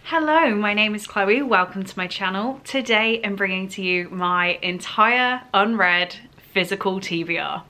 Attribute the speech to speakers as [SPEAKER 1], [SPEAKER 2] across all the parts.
[SPEAKER 1] Hello, my name is Chloe. Welcome to my channel. Today I'm bringing to you my entire unread physical TBR.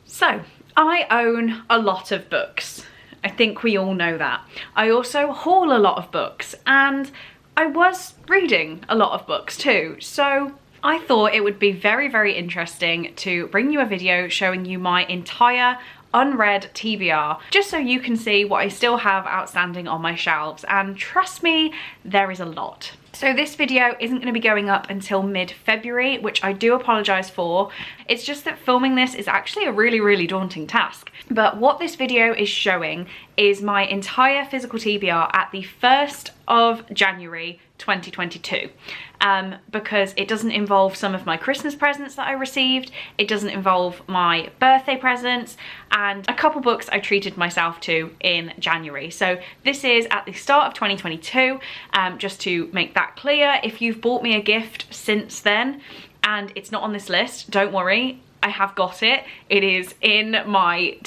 [SPEAKER 1] So, I own a lot of books. I think we all know that. I also haul a lot of books and I was reading a lot of books too. So I thought it would be very interesting to bring you a video showing you my entire unread TBR, just so you can see what I still have outstanding on my shelves, and trust me, there is a lot. So this video isn't going to be going up until mid-February, which I do apologise for. It's just that filming this is actually a really daunting task. But what this video is showing is my entire physical TBR at the 1st of January 2022. Because it doesn't involve some of my Christmas presents that I received, it doesn't involve my birthday presents, and a couple books I treated myself to in January. So this is at the start of 2022, just to make that clear. If you've bought me a gift since then and it's not on this list, don't worry. I have got it. It is in my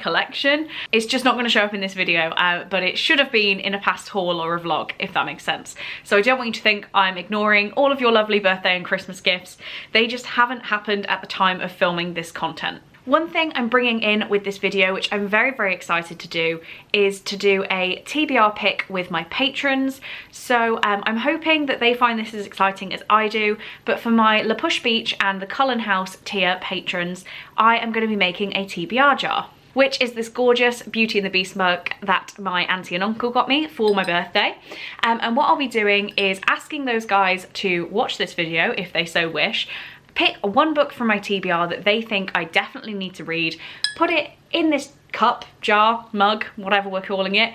[SPEAKER 1] collection. It's just not going to show up in this video, but it should have been in a past haul or a vlog, if that makes sense. So I don't want you to think I'm ignoring all of your lovely birthday and Christmas gifts. They just haven't happened at the time of filming this content. One thing I'm bringing in with this video, which I'm very excited to do, is to do a TBR pick with my patrons. So I'm hoping that they find this as exciting as I do, but for my La Push Beach and the Cullen House tier patrons, I am going to be making a TBR jar, which is this gorgeous Beauty and the Beast mug that my auntie and uncle got me for my birthday. And what I'll be doing is asking those guys to watch this video if they so wish, pick one book from my TBR that they think I definitely need to read, put it in this cup, jar, mug, whatever we're calling it,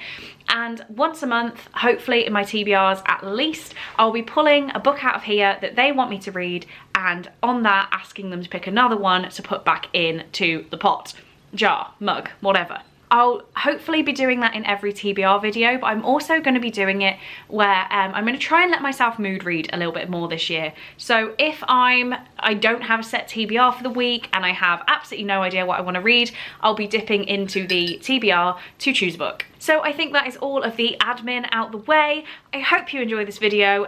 [SPEAKER 1] and once a month, hopefully in my TBRs at least, I'll be pulling a book out of here that they want me to read, and on that asking them to pick another one to put back into the pot, jar, mug, whatever. I'll hopefully be doing that in every TBR video, but I'm also going to be doing it where I'm going to try and let myself mood read a little bit more this year. So if I don't have a set TBR for the week and I have absolutely no idea what I want to read, I'll be dipping into the TBR to choose a book. So I think that is all of the admin out the way. I hope you enjoy this video.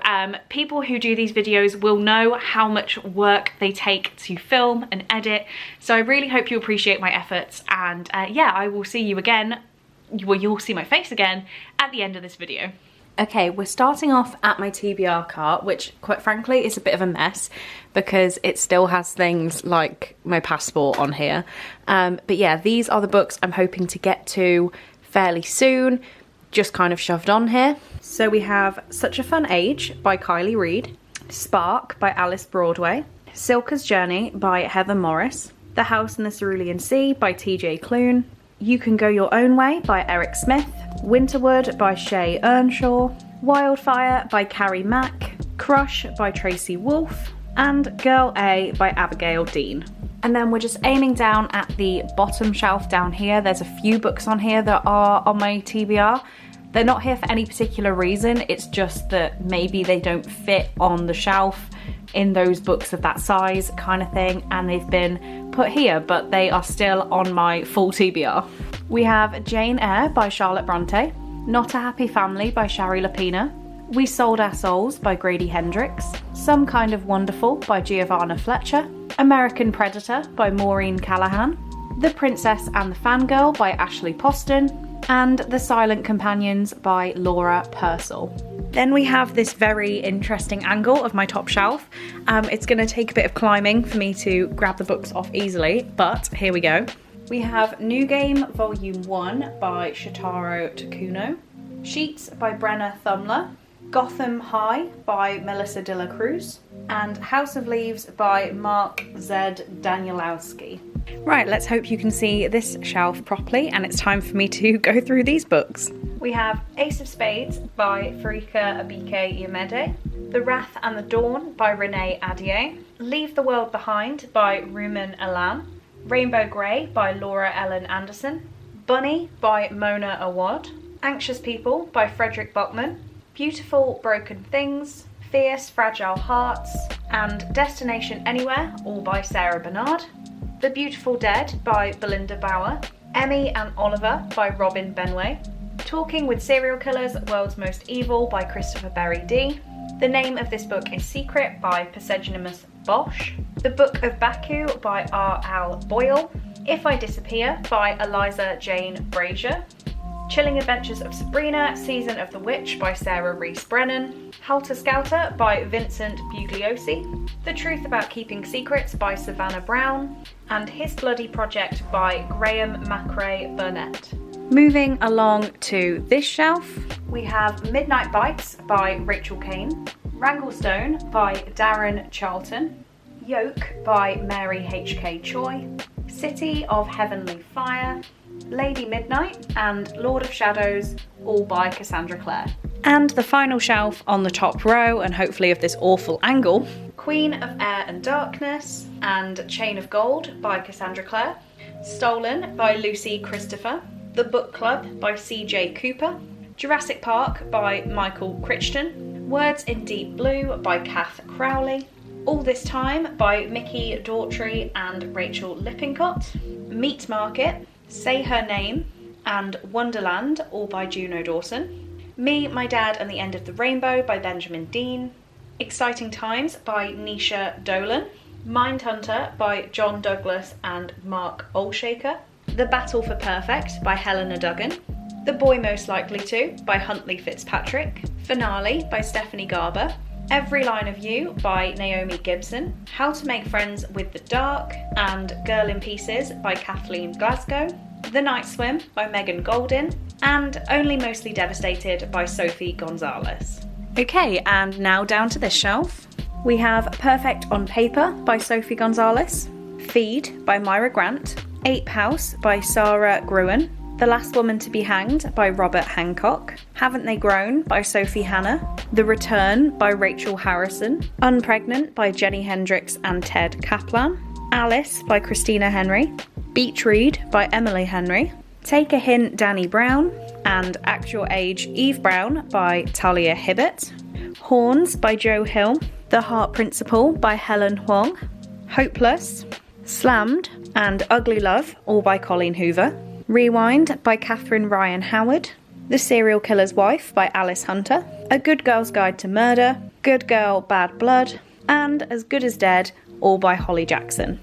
[SPEAKER 1] People who do these videos will know how much work they take to film and edit. So I really hope you appreciate my efforts, and yeah, I will see you again, well, you'll see my face again at the end of this video. Okay, we're starting off at my TBR cart, which quite frankly is a bit of a mess because it still has things like my passport on here. But yeah, these are the books I'm hoping to get to fairly soon, just kind of shoved on here. So we have Such a Fun Age by Kylie Reid, Spark by Alice Broadway, Silka's Journey by Heather Morris, The House in the Cerulean Sea by TJ Klune, You Can Go Your Own Way by Eric Smith, Winterwood by Shay Earnshaw, Wildfire by Carrie Mack, Crush by Tracy Wolfe, and Girl A by Abigail Dean. And then we're just aiming down at the bottom shelf down here. There's a few books on here that are on my TBR. They're not here for any particular reason. It's just that maybe they don't fit on the shelf in those books of that size kind of thing, and they've been put here, but they are still on my full TBR. We have Jane Eyre by Charlotte Bronte, Not a Happy Family by Shari Lapina, We Sold Our Souls by Grady Hendrix, Some Kind of Wonderful by Giovanna Fletcher, American Predator by Maureen Callahan, The Princess and the Fangirl by Ashley Poston, and The Silent Companions by Laura Purcell. Then we have this very interesting angle of my top shelf. It's going to take a bit of climbing for me to grab the books off easily, but here we go. We have New Game Volume 1 by Shotaro Takuno, Sheets by Brenna Thumler, Gotham High by Melissa De La Cruz, and House of Leaves by Mark Z. Danielowski. Right, let's hope you can see this shelf properly, and it's time for me to go through these books. We have Ace of Spades by Farika Abike Yemede, The Wrath and the Dawn by Renee Adier, Leave the World Behind by Rumen Elan, Rainbow Grey by Laura Ellen Anderson, Bunny by Mona Awad, Anxious People by Frederick Buckman, Beautiful Broken Things, Fierce Fragile Hearts, and Destination Anywhere, all by Sarah Bernard, The Beautiful Dead by Belinda Bauer, Emmy and Oliver by Robin Benway, Talking with Serial Killers, World's Most Evil by Christopher Berry D, The Name of This Book is Secret by Pseudonymous Bosch, The Book of Baku by R. Al Boyle, If I Disappear by Eliza Jane Brazier, Chilling Adventures of Sabrina, Season of the Witch by Sarah Rees Brennan, Helter Skelter by Vincent Bugliosi, The Truth About Keeping Secrets by Savannah Brown, and His Bloody Project by Graham McRae Burnett. Moving along to this shelf, we have Midnight Bites by Rachel Kane, Wranglestone by Darren Charlton, Yoke by Mary H.K. Choi, City of Heavenly Fire, Lady Midnight, and Lord of Shadows, all by Cassandra Clare. And the final shelf on the top row, and hopefully of this awful angle, Queen of Air and Darkness and Chain of Gold by Cassandra Clare, Stolen by Lucy Christopher, The Book Club by C.J. Cooper, Jurassic Park by Michael Crichton, Words in Deep Blue by Kath Crowley, All This Time by Mickey Daughtry and Rachel Lippincott, Meat Market, Say Her Name, and Wonderland, all by Juno Dawson, Me, My Dad and the End of the Rainbow by Benjamin Dean, Exciting Times by Nisha Dolan, Mindhunter by John Douglas and Mark Olshaker, The Battle for Perfect by Helena Duggan, The Boy Most Likely To by Huntley Fitzpatrick, Finale by Stephanie Garber, Every Line of You by Naomi Gibson, How to Make Friends with the Dark, and Girl in Pieces by Kathleen Glasgow, The Night Swim by Megan Goldin, and Only Mostly Devastated by Sophie Gonzalez. Okay, and now down to this shelf. We have Perfect on Paper by Sophie Gonzalez, Feed by Myra Grant, Ape House by Sarah Gruen, The Last Woman to Be Hanged by Robert Hancock, Haven't They Grown by Sophie Hannah, The Return by Rachel Harrison, Unpregnant by Jenny Hendricks and Ted Kaplan, Alice by Christina Henry, Beach Read by Emily Henry, Take a Hint Danny Brown, and Act Your Age Eve Brown by Talia Hibbert, Horns by Joe Hill, The Heart Principle by Helen Huang, Hopeless, Slammed, and Ugly Love, all by Colleen Hoover, Rewind by Catherine Ryan Howard, The Serial Killer's Wife by Alice Hunter, A Good Girl's Guide to Murder, Good Girl, Bad Blood, and As Good as Dead, all by Holly Jackson.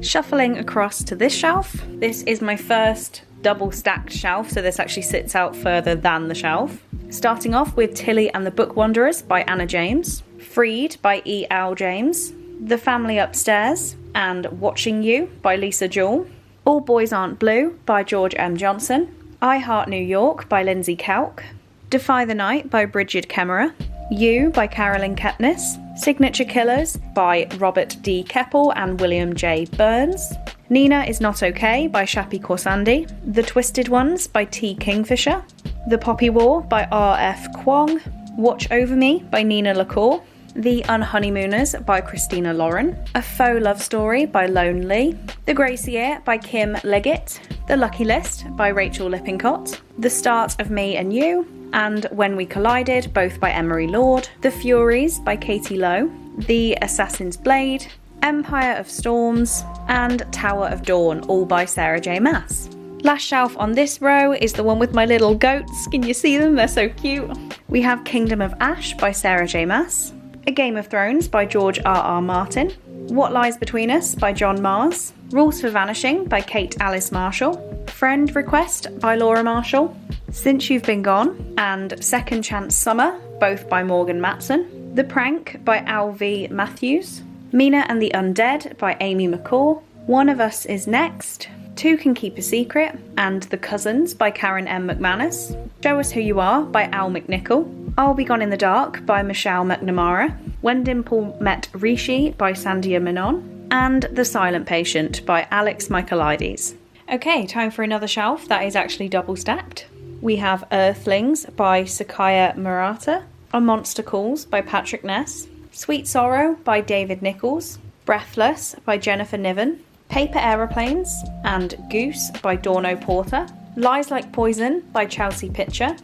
[SPEAKER 1] Shuffling across to this shelf, this is my first double stacked shelf, so this actually sits out further than the shelf. Starting off with Tilly and the Book Wanderers by Anna James, Freed by E. Al James, The Family Upstairs, and Watching You by Lisa Jewell, All Boys Aren't Blue by George M. Johnson, I Heart New York by Lindsay Kauk, Defy the Night by Bridget Kemmerer, You by Carolyn Kepnes, Signature Killers by Robert D. Keppel and William J. Burns, Nina Is Not Okay by Shapi Khorsandi, The Twisted Ones by T. Kingfisher, The Poppy War by R.F. Kwong, Watch Over Me by Nina LaCour, The Unhoneymooners by Christina Lauren, A Faux Love Story by Lone Lee, The Gracier by Kim Leggett, The Lucky List by Rachel Lippincott, The Start of Me and You, and When We Collided, both by Emery Lord, The Furies by Katie Lowe, The Assassin's Blade, Empire of Storms, and Tower of Dawn, all by Sarah J. Maas. Last shelf on this row is the one with my little goats. Can you see them? They're so cute. We have Kingdom of Ash by Sarah J. Maas, A Game of Thrones by George R.R. Martin, What Lies Between Us by John Mars, Rules for Vanishing by Kate Alice Marshall, Friend Request by Laura Marshall, Since You've Been Gone, and Second Chance Summer, both by Morgan Matson, The Prank by Al V. Matthews, Mina and the Undead by Amy McCall, One of Us Is Next, Two Can Keep a Secret, and The Cousins by Karen M. McManus, Show Us Who You Are by Al McNichol, I'll Be Gone in the Dark by Michelle McNamara, When Dimple Met Rishi by Sandia Menon, and The Silent Patient by Alex Michaelides. Okay, time for another shelf that is actually double stacked. We have Earthlings by Sakaya Murata, A Monster Calls by Patrick Ness, Sweet Sorrow by David Nichols, Breathless by Jennifer Niven, Paper Aeroplanes and Goose by Dorno Porter, Lies Like Poison by Chelsea Pitcher,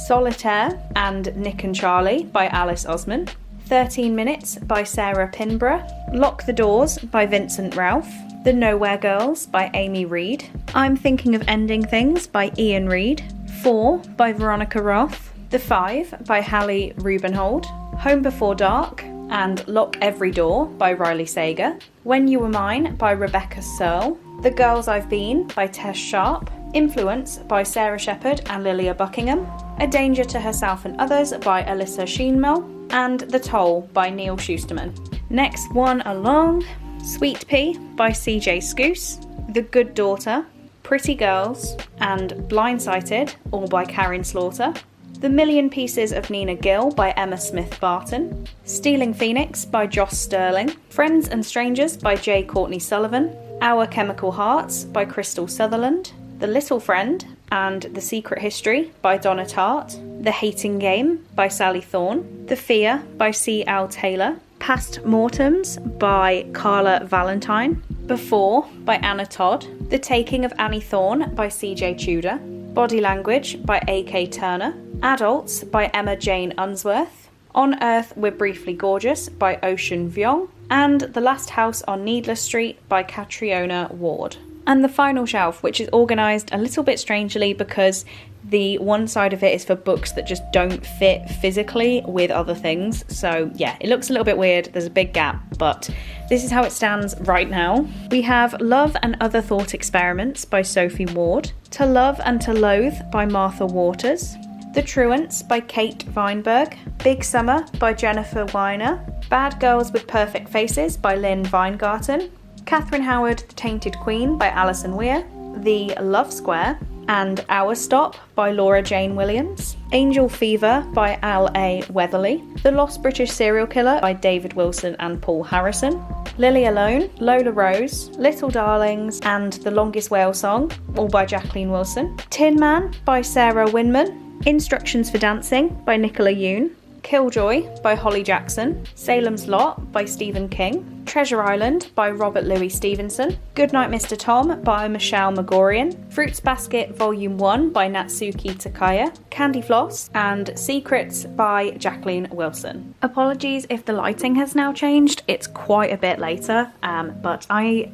[SPEAKER 1] Solitaire and Nick and Charlie by Alice Osman, 13 Minutes by Sarah Pinborough, Lock the Doors by Vincent Ralph, The Nowhere Girls by Amy Reed, I'm Thinking of Ending Things by Ian Reed, 4 by Veronica Roth, The Five by Hallie Rubenhold, Home Before Dark and Lock Every Door by Riley Sager, When You Were Mine by Rebecca Searle, The Girls I've Been by Tess Sharp, Influence by Sarah Shepherd and Lilia Buckingham, A Danger to Herself and Others by Alyssa Sheenmel, and The Toll by Neil Schusterman. Next one along, Sweet Pea by CJ Scoose, The Good Daughter, Pretty Girls, and Blindsighted, all by Karen Slaughter, The Million Pieces of Nina Gill by Emma Smith Barton, Stealing Phoenix by Joss Sterling, Friends and Strangers by J. Courtney Sullivan, Our Chemical Hearts by Crystal Sutherland, The Little Friend and The Secret History by Donna Tartt, The Hating Game by Sally Thorne, The Fear by C. L. Taylor, Past Mortems by Carla Valentine, Before by Anna Todd, The Taking of Annie Thorne by C.J. Tudor, Body Language by A.K. Turner, Adults by Emma Jane Unsworth, On Earth We're Briefly Gorgeous by Ocean Vuong, and The Last House on Needless Street by Catriona Ward. And the final shelf, which is organised a little bit strangely because the one side of it is for books that just don't fit physically with other things. So yeah, it looks a little bit weird, there's a big gap, but this is how it stands right now. We have Love and Other Thought Experiments by Sophie Ward, To Love and to Loathe by Martha Waters, The Truants by Kate Weinberg, Big Summer by Jennifer Weiner, Bad Girls with Perfect Faces by Lynn Weingarten, Catherine Howard, The Tainted Queen by Alison Weir, The Love Square, and Our Stop by Laura Jane Williams, Angel Fever by Al A. Weatherly, The Lost British Serial Killer by David Wilson and Paul Harrison, Lily Alone, Lola Rose, Little Darlings, and The Longest Whale Song, all by Jacqueline Wilson, Tin Man by Sarah Winman, Instructions for Dancing by Nicola Yoon, Killjoy by Holly Jackson, Salem's Lot by Stephen King, Treasure Island by Robert Louis Stevenson, Goodnight Mr. Tom by Michelle Magorian, Fruits Basket Volume 1 by Natsuki Takaya, Candy Floss, and Secrets by Jacqueline Wilson. Apologies if the lighting has now changed, it's quite a bit later, but I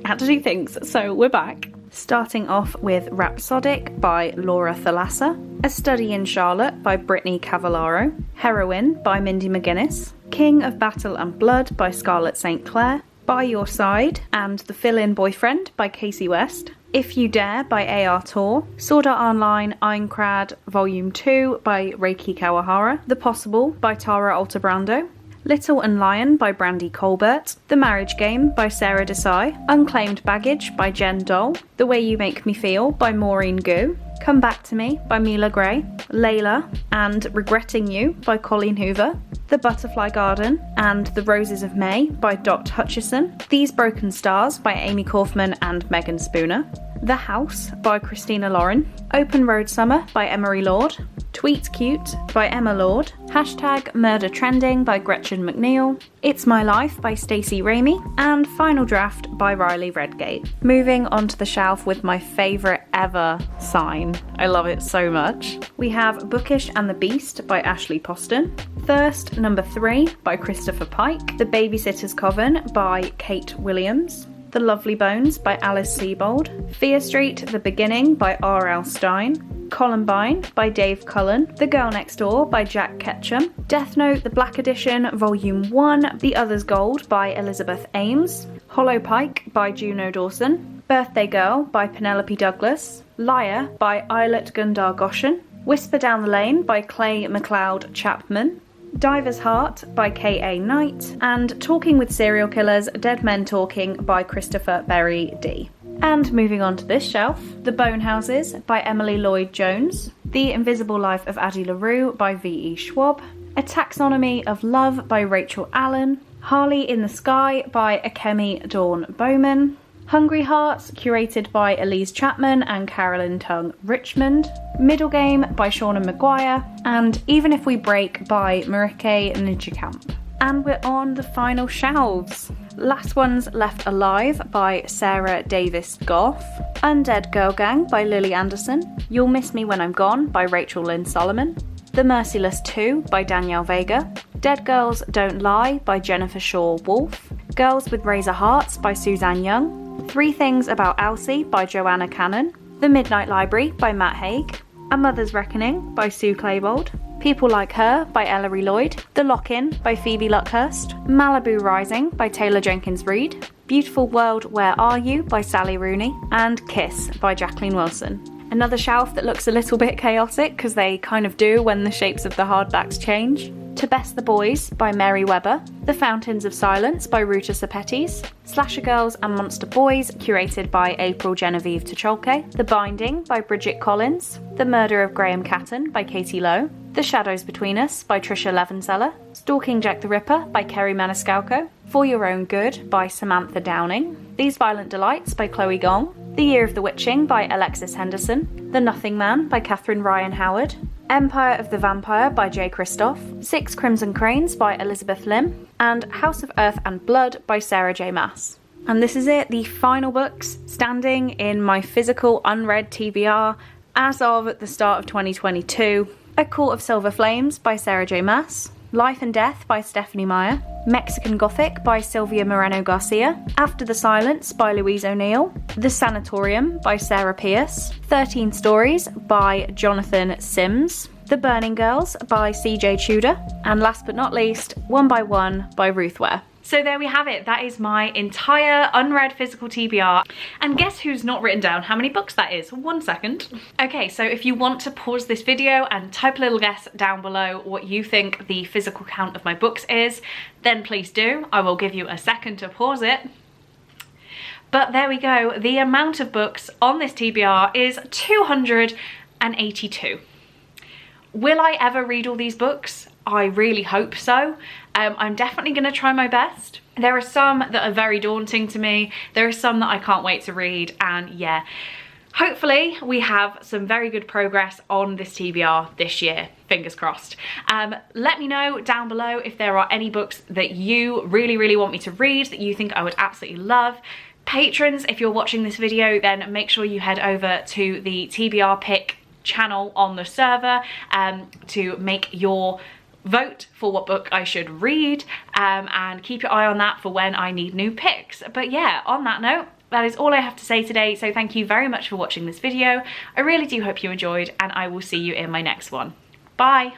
[SPEAKER 1] had to do things, so we're back. Starting off with Rhapsodic by Laura Thalassa, A Study in Charlotte by Brittany Cavallaro, Heroine by Mindy McGuinness, King of Battle and Blood by Scarlett St. Clair, By Your Side and The Fill-In Boyfriend by Casey West, If You Dare by A.R. Tor, Sword Art Online Ironclad Volume 2 by Reiki Kawahara, The Possible by Tara Altebrando, Little and Lion by Brandy Colbert, The Marriage Game by Sarah Desai, Unclaimed Baggage by Jen Doll, The Way You Make Me Feel by Maureen Gu, Come Back to Me by Mila Gray, Layla and Regretting You by Colleen Hoover, The Butterfly Garden and The Roses of May by Dot Hutchison, These Broken Stars by Amy Kaufman and Megan Spooner, The House by Christina Lauren, Open Road Summer by Emery Lord, Tweet Cute by Emma Lord, Hashtag Murder Trending by Gretchen McNeil, It's My Life by Stacey Ramey, and Final Draft by Riley Redgate. Moving onto the shelf with my favourite ever sign. I love it so much. We have Bookish and the Beast by Ashley Poston, Thirst No. 3 by Christopher Pike, The Babysitter's Coven by Kate Williams, The Lovely Bones by Alice Sebold, Fear Street, The Beginning by R.L. Stein, Columbine by Dave Cullen, The Girl Next Door by Jack Ketchum, Death Note, The Black Edition, Volume 1, The Other's Gold by Elizabeth Ames, Hollow Pike by Juno Dawson, Birthday Girl by Penelope Douglas, Liar by Eilert Gundar Goshen, Whisper Down the Lane by Clay McLeod Chapman, Diver's Heart by K.A. Knight, and Talking with Serial Killers, Dead Men Talking by Christopher Berry D. And moving on to this shelf, The Bone Houses by Emily Lloyd-Jones, The Invisible Life of Addie LaRue by V.E. Schwab, A Taxonomy of Love by Rachel Allen, Harley in the Sky by Akemi Dawn Bowman, Hungry Hearts, curated by Elise Chapman and Carolyn Tung Richmond, Middle Game by Shauna Maguire, and Even If We Break by Marike Nijkamp. And we're on the final shelves. Last Ones Left Alive by Sarah Davis Goff, Undead Girl Gang by Lily Anderson, You'll Miss Me When I'm Gone by Rachel Lynn Solomon, The Merciless 2 by Danielle Vega, Dead Girls Don't Lie by Jennifer Shaw Wolfe, Girls with Razor Hearts by Suzanne Young, 3 Things About Elsie by Joanna Cannon, The Midnight Library by Matt Haig, A Mother's Reckoning by Sue Klebold, People Like Her by Ellery Lloyd, The Lock-In by Phoebe Luckhurst, Malibu Rising by Taylor Jenkins Reid, Beautiful World Where Are You by Sally Rooney, and Kiss by Jacqueline Wilson. Another shelf that looks a little bit chaotic, because they kind of do when the shapes of the hardbacks change. To Best the Boys by Mary Webber, The Fountains of Silence by Ruta Sepetys, Slasher Girls and Monster Boys curated by April Genevieve Tucholke, The Binding by Bridget Collins, The Murder of Graham Catton by Katie Lowe, The Shadows Between Us by Trisha Levenseller, Stalking Jack the Ripper by Kerry Maniscalco, For Your Own Good by Samantha Downing, These Violent Delights by Chloe Gong, The Year of the Witching by Alexis Henderson, The Nothing Man by Catherine Ryan Howard, Empire of the Vampire by Jay Kristoff, 6 Crimson Cranes by Elizabeth Lim, and House of Earth and Blood by Sarah J. Maas. And this is it, the final books standing in my physical unread TBR as of the start of 2022. A Court of Silver Flames by Sarah J. Maas, Life and Death by Stephanie Meyer, Mexican Gothic by Silvia Moreno Garcia, After the Silence by Louise O'Neill, The Sanatorium by Sarah Pierce, 13 Stories by Jonathan Sims, The Burning Girls by CJ Tudor, and last but not least, One by One by Ruth Ware. So there we have it, that is my entire unread physical TBR. And guess who's not written down how many books that is? 1 second. Okay, so if you want to pause this video and type a little guess down below what you think the physical count of my books is, then please do. I will give you a second to pause it. But there we go, the amount of books on this TBR is 282. Will I ever read all these books? I really hope so. I'm definitely going to try my best. There are some that are very daunting to me. There are some that I can't wait to read, and yeah, hopefully we have some very good progress on this TBR this year. Fingers crossed. Let me know down below if there are any books that you really want me to read that you think I would absolutely love. Patrons, if you're watching this video, then make sure you head over to the TBR Pick channel on the server to make your vote for what book I should read, and keep your eye on that for when I need new picks. But yeah, on that note, that is all I have to say today, so thank you very much for watching this video. I really do hope you enjoyed, and I will see you in my next one. Bye!